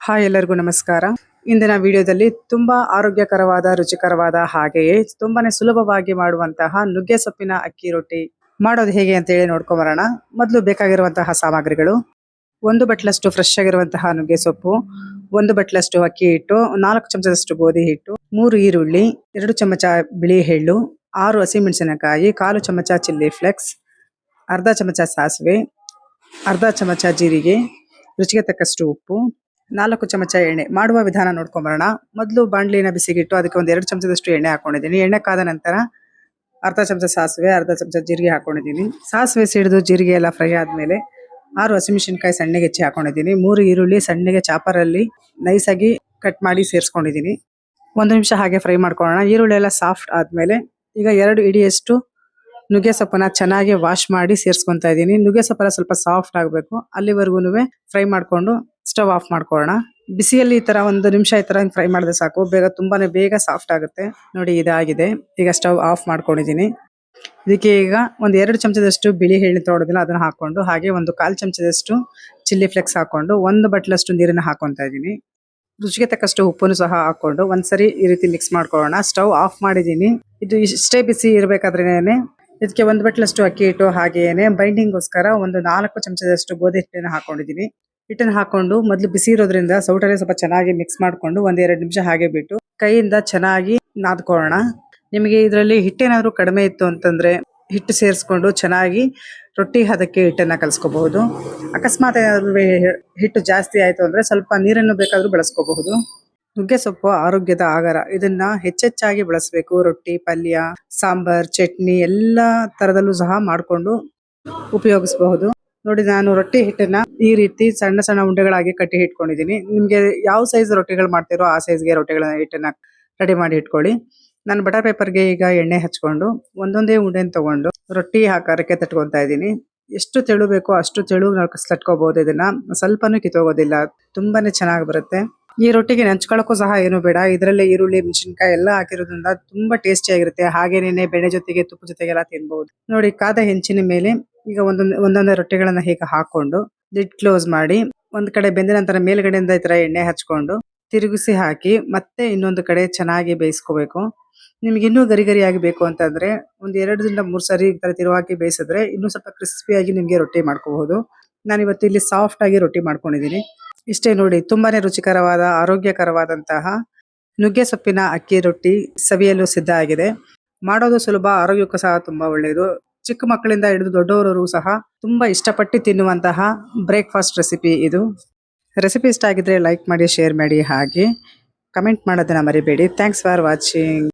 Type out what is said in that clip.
Hi ಎಲ್ಲರಿಗೂ ನಮಸ್ಕಾರ. ಇಂದಿನ ವಿಡಿಯೋದಲ್ಲಿ ತುಂಬಾ ಆರೋಗ್ಯಕರವಾದ ರುಚಿಕರವಾದ ಹಾಗೆಯೇ ತುಂಬಾನೇ ಸುಲಭವಾಗಿ ಮಾಡುವಂತಹ ನುಗ್ಗೆ ಸೊಪ್ಪಿನ ಅಕ್ಕಿ ರೊಟ್ಟಿ ಮಾಡೋದು ಹೇಗೆ ಅಂತ ಹೇಳಿ ನೋಡ್ಕೊಂಬರೋಣ. ಮೊದಲು ಬೇಕಾಗಿರುವಂತಹ ಸಾಮಗ್ರಿಗಳು: 1 ಬಟ್ಲಷ್ಟು ಫ್ರೆಶ್ ಆಗಿರುವಂತಹ ನುಗ್ಗೆ ಸೊಪ್ಪು, 1 ಬಟ್ಲಷ್ಟು ಅಕ್ಕಿ ಹಿಟ್ಟು, 4 ಚಮಚದಷ್ಟು ಗೋಧಿ ಹಿಟ್ಟು, 3 ಈರುಳ್ಳಿ, 2 ಚಮಚ ಬಿಳಿ ಎಳ್ಳು, 6 ಹಸಿಮೆಣಸಿನಕಾಯಿ, 1/4 ಚಮಚ ಚಿಲ್ಲಿ ಫ್ಲೆಕ್ಸ್, ಅರ್ಧ ಚಮಚ ಸಾಸಿವೆ, ಅರ್ಧ ಚಮಚ ಜೀರಿಗೆ, ರುಚಿಗೆ ತಕ್ಕಷ್ಟು ಉಪ್ಪು, 4 ಚಮಚ ಎಣ್ಣೆ. ಮಾಡುವ ವಿಧಾನ ನೋಡ್ಕೊಂಬರೋಣ. ಮೊದಲು ಬಾಣಲಿನ ಬಿಸಿಗಿಟ್ಟು ಅದಕ್ಕೆ 2 ಚಮಚದಷ್ಟು ಎಣ್ಣೆ ಹಾಕೊಂಡಿದ್ದೀನಿ. ಎಣ್ಣೆ ಕಾದ ನಂತರ ಅರ್ಧ ಚಮಚ ಸಾಸಿವೆ, ಅರ್ಧ ಚಮಚ ಜೀರಿಗೆ ಹಾಕೊಂಡಿದ್ದೀನಿ. ಸಾಸಿವೆ ಸಿಡಿದು ಜೀರಿಗೆ ಎಲ್ಲ ಫ್ರೈ ಆದ್ಮೇಲೆ 6 ಹಸಿಮೆಣಸಿನಕಾಯಿ ಸಣ್ಣಗೆ ಹೆಚ್ಚಿ ಹಾಕೊಂಡಿದ್ದೀನಿ. 3 ಈರುಳ್ಳಿ ಸಣ್ಣಗೆ ಚಾಪರಲ್ಲಿ ನೈಸಾಗಿ ಕಟ್ ಮಾಡಿ ಸೇರಿಸ್ಕೊಂಡಿದ್ದೀನಿ. 1 ನಿಮಿಷ ಹಾಗೆ ಫ್ರೈ ಮಾಡ್ಕೊಳ್ಳೋಣ. ಈರುಳ್ಳಿ ಎಲ್ಲ ಸಾಫ್ಟ್ ಆದ್ಮೇಲೆ ಈಗ 2 ಇಡಿಯಷ್ಟು ನುಗ್ಗೆ ಸೊಪ್ಪನ್ನ ಚೆನ್ನಾಗಿ ವಾಶ್ ಮಾಡಿ ಸೇರಿಸ್ಕೊಂತಾ ಇದ್ದೀನಿ. ನುಗ್ಗೆ ಸೊಪ್ಪೆಲ್ಲ ಸ್ವಲ್ಪ ಸಾಫ್ಟ್ ಆಗಬೇಕು, ಅಲ್ಲಿವರೆಗೂ ಫ್ರೈ ಮಾಡ್ಕೊಂಡು ಸ್ಟವ್ ಆಫ್ ಮಾಡ್ಕೊಳ್ಳೋಣ. ಬಿಸಿಯಲ್ಲಿ ಈ ತರ 1 ನಿಮಿಷ ಈ ತರ ಫ್ರೈ ಮಾಡಿದ್ರೆ ಸಾಕು, ತುಂಬಾನೇ ಬೇಗ ಸಾಫ್ಟ್ ಆಗುತ್ತೆ. ನೋಡಿ ಇದಾಗಿದೆ. ಈಗ ಸ್ಟವ್ ಆಫ್ ಮಾಡ್ಕೊಂಡಿದ್ದೀನಿ. ಇದಕ್ಕೆ ಈಗ 2 ಚಮಚದಷ್ಟು ಬಿಳಿ ಎಳ್ಳು ತೊಳೆದಿಲ್ಲ ಅದನ್ನ ಹಾಕೊಂಡು, ಹಾಗೆ 1/4 ಚಮಚದಷ್ಟು ಚಿಲ್ಲಿ ಫ್ಲೆಕ್ಸ್ ಹಾಕೊಂಡು 1 ಬಟ್ಲಷ್ಟು ನೀರನ್ನ ಹಾಕೊಂತಾ ಇದ್ದೀನಿ. ರುಚಿಗೆ ತಕ್ಕಷ್ಟು ಉಪ್ಪನ್ನು ಸಹ ಹಾಕೊಂಡು ಒಂದ್ಸರಿ ಈ ರೀತಿ ಮಿಕ್ಸ್ ಮಾಡ್ಕೊಳ್ಳೋಣ. ಸ್ಟವ್ ಆಫ್ ಮಾಡಿದ್ದೀನಿ. ಇದು ಇಷ್ಟೇ ಬಿಸಿ ಇರಬೇಕಾದ್ರೇನೆ ಇದಕ್ಕೆ 1 ಬಟ್ಲಷ್ಟು ಅಕ್ಕಿ ಹಿಟ್ಟು, ಹಾಗೇನೆ ಬೈಂಡಿಂಗ್ಗೋಸ್ಕರ 4 ಚಮಚದಷ್ಟು ಗೋಧಿ ಹಿಟ್ಟನ್ನು ಹಾಕೊಂಡಿದ್ದೀನಿ. ಹಿಟ್ಟನ್ನು ಹಾಕೊಂಡು ಮೊದಲು ಬಿಸಿ ಇರೋದ್ರಿಂದ ಸೌಟಲ್ಲಿ ಸ್ವಲ್ಪ ಚೆನ್ನಾಗಿ ಮಿಕ್ಸ್ ಮಾಡ್ಕೊಂಡು 1-2 ನಿಮಿಷ ಹಾಗೆ ಬಿಟ್ಟು ಕೈಯಿಂದ ಚೆನ್ನಾಗಿ ನಾದ್ಕೊಳ್ಳೋಣ. ನಿಮಗೆ ಇದರಲ್ಲಿ ಹಿಟ್ಟೇನಾದ್ರೂ ಕಡಿಮೆ ಇತ್ತು ಅಂತಂದ್ರೆ ಹಿಟ್ಟು ಸೇರಿಸ್ಕೊಂಡು ಚೆನ್ನಾಗಿ ರೊಟ್ಟಿ ಹದಕ್ಕೆ ಹಿಟ್ಟನ್ನ ಕಲಿಸ್ಕೋಬಹುದು. ಅಕಸ್ಮಾತ್ ಏನಾದ್ರೂ ಹಿಟ್ಟು ಜಾಸ್ತಿ ಆಯ್ತು ಅಂದ್ರೆ ಸ್ವಲ್ಪ ನೀರನ್ನು ಬೇಕಾದ್ರೂ ಬಳಸ್ಕೋಬಹುದು. ನುಗ್ಗೆ ಸೊಪ್ಪು ಆರೋಗ್ಯದ ಆಹಾರ. ಇದನ್ನ ಹೆಚ್ಚೆಚ್ಚಾಗಿ ಬಳಸಬೇಕು. ರೊಟ್ಟಿ, ಪಲ್ಯ, ಸಾಂಬಾರ್, ಚಟ್ನಿ ಎಲ್ಲಾ ತರದಲ್ಲೂ ಸಹ ಮಾಡ್ಕೊಂಡು ಉಪಯೋಗಿಸಬಹುದು. ನೋಡಿ, ನಾನು ರೊಟ್ಟಿ ಹಿಟ್ಟನ್ನ ಈ ರೀತಿ ಸಣ್ಣ ಸಣ್ಣ ಉಂಡೆಗಳಾಗಿ ಕಟ್ಟಿ ಇಟ್ಕೊಂಡಿದ್ದೀನಿ. ನಿಮ್ಗೆ ಯಾವ ಸೈಜ್ ರೊಟ್ಟಿಗಳು ಮಾಡ್ತಿರೋ ಆ ಸೈಜ್ಗೆ ರೊಟ್ಟಿಗಳ ಹಿಟ್ಟನ್ನ ರೆಡಿ ಮಾಡಿ ಇಟ್ಕೊಳ್ಳಿ. ನಾನು ಬಟರ್ ಪೇಪರ್ಗೆ ಈಗ ಎಣ್ಣೆ ಹಚ್ಕೊಂಡು ಒಂದೊಂದೇ ಉಂಡೆನ ತಗೊಂಡು ರೊಟ್ಟಿ ಆಕಾರಕ್ಕೆ ತಟ್ಕೊಂತಾ ಇದ್ದೀನಿ. ಎಷ್ಟು ತೆಳು ಬೇಕೋ ಅಷ್ಟು ತೆಳು ತಟ್ಕೋಬಹುದು. ಇದನ್ನ ಸ್ವಲ್ಪನೂ ಕಿತ್ತೋಗೋದಿಲ್ಲ, ತುಂಬಾನೇ ಚೆನ್ನಾಗಿ ಬರುತ್ತೆ. ಈ ರೊಟ್ಟಿಗೆ ನೆಂಚ್ಕೊಳ್ಳೋಕ್ಕೂ ಸಹ ಏನು ಬೇಡ. ಇದರಲ್ಲೇ ಈರುಳ್ಳಿ, ಮೆಣಸಿನಕಾಯಿ ಎಲ್ಲ ಹಾಕಿರೋದ್ರಿಂದ ತುಂಬಾ ಟೇಸ್ಟಿ ಆಗಿರುತ್ತೆ. ಹಾಗೇನೆ ಬೆಣ್ಣೆ ಜೊತೆಗೆ, ತುಪ್ಪ ಜೊತೆಗೆಲ್ಲ ತಿನ್ಬಹುದು. ನೋಡಿ, ಕಾದ ಹೆಂಚಿನ ಮೇಲೆ ಈಗ ಒಂದೊಂದೇ ರೊಟ್ಟಿಗಳನ್ನ ಹೀಗೆ ಹಾಕೊಂಡು ಲಿಡ್ ಕ್ಲೋಸ್ ಮಾಡಿ ಒಂದ್ ಕಡೆ ಬೆಂದ ನಂತರ ಮೇಲ್ಗಡೆಯಿಂದ ಈ ತರ ಎಣ್ಣೆ ಹಚ್ಕೊಂಡು ತಿರುಗಿಸಿ ಹಾಕಿ ಮತ್ತೆ ಇನ್ನೊಂದು ಕಡೆ ಚೆನ್ನಾಗಿ ಬೇಯಿಸ್ಕೋಬೇಕು. ನಿಮ್ಗೆ ಇನ್ನೂ ಗರಿ ಗರಿಯಾಗಿ ಬೇಕು ಅಂತಂದ್ರೆ 2-3 ಸರಿ ಈ ತರ ತಿರುವಾಗಿ ಬೇಯಿಸಿದ್ರೆ ಇನ್ನೂ ಸ್ವಲ್ಪ ಕ್ರಿಸ್ಪಿಯಾಗಿ ನಿಮ್ಗೆ ರೊಟ್ಟಿ ಮಾಡ್ಕೋಬಹುದು. ನಾನಿವತ್ತು ಇಲ್ಲಿ ಸಾಫ್ಟ್ ಆಗಿ ರೊಟ್ಟಿ ಮಾಡ್ಕೊಂಡಿದ್ದೀನಿ. ಇಷ್ಟೇ ನೋಡಿ, ತುಂಬಾನೇ ರುಚಿಕರವಾದ ಆರೋಗ್ಯಕರವಾದಂತಹ ನುಗ್ಗೆ ಸೊಪ್ಪಿನ ಅಕ್ಕಿ ರೊಟ್ಟಿ ಸವಿಯಲು ಸಿದ್ಧ ಆಗಿದೆ. ಮಾಡೋದು ಸುಲಭ, ಆರೋಗ್ಯಕ್ಕೂ ಸಹ ತುಂಬಾ ಒಳ್ಳೆಯದು. ಚಿಕ್ಕ ಮಕ್ಕಳಿಂದ ಹಿಡಿದು ದೊಡ್ಡವರು ಸಹ ತುಂಬಾ ಇಷ್ಟಪಟ್ಟು ತಿನ್ನುವಂತಹ ಬ್ರೇಕ್ಫಾಸ್ಟ್ ರೆಸಿಪಿ ಇದು. ರೆಸಿಪಿ ಇಷ್ಟ ಆಗಿದ್ರೆ ಲೈಕ್ ಮಾಡಿ, ಶೇರ್ ಮಾಡಿ, ಹಾಗೆ ಕಮೆಂಟ್ ಮಾಡೋದನ್ನ ಮರಿಬೇಡಿ. Thanks for watching.